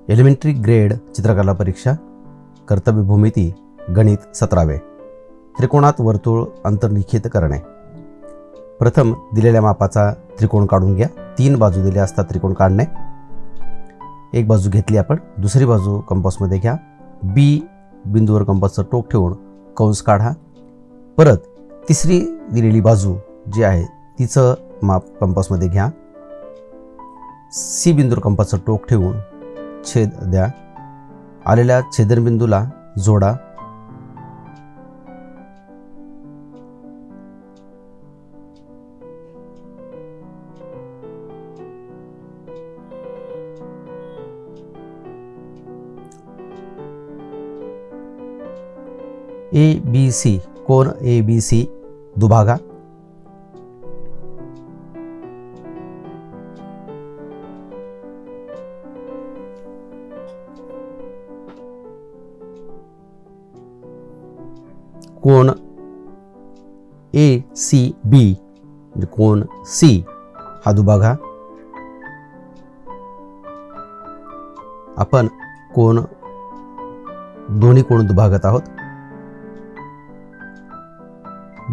Elementary grade चित्रकला परीक्षा कर्तव्य भूमिती गणित 17वे. त्रिकोणात वर्तुळ अंतर्लिखित करणे. प्रथम दिलेल्या मापाचा त्रिकोण काढून घ्या. 3 बाजू दिल्या असतात त्रिकोण काढणे. एक बाजू घेतली आपण, दुसरी बाजू कंपासमध्ये घ्या. बी बिंदूवर कंपासचं टोक ठेवून कंस काढा. परत तिसरी दिलेली बाजू जी आहे तिचं माप कंपासमध्ये घ्या. सी बिंदूवर कंपासचं टोक ठेवून छेद द्या. आलेल्या छेदनबिंदूला जोडा. ABC कोन ABC दुभागा. कोन ACB म्हणजे कोन C हा दुभागा. आपण दोन्ही कोन दुभागत आहोत.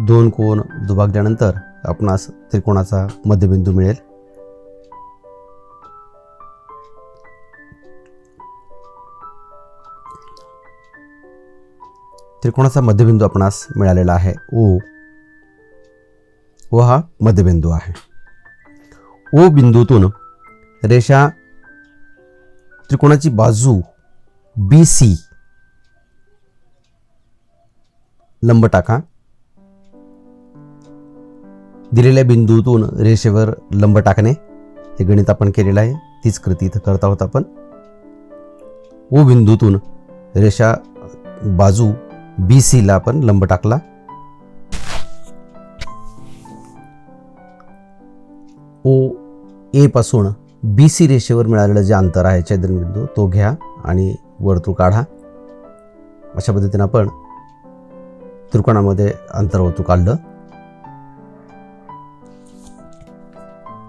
2 कोन दुभागल्यानंतर आपणास त्रिकोणाचा मध्यबिंदू मिळेल. त्रिकोणाचा मध्यबिंदू आपणास मिळालेला आहे O हा मध्यबिंदू आहे. O बिंदूतून रेषा त्रिकोणाची बाजू BC लंब टाका. दिलेल्या बिंदूतून रेषेवर लंब टाकणे हे गणित आपण केलेलं आहे. तीच कृती इथं करत आहोत आपण. O बिंदूतून रेषा बाजू BC ला आपण लंब टाकला. OA पासून BC रेषेवर मिळालेलं जे अंतर आहे छेदनबिंदू तो घ्या आणि वर्तुळ काढा. अशा पद्धतीने आपण त्रिकोणामध्ये अंतर्वर्तुळ काढलं.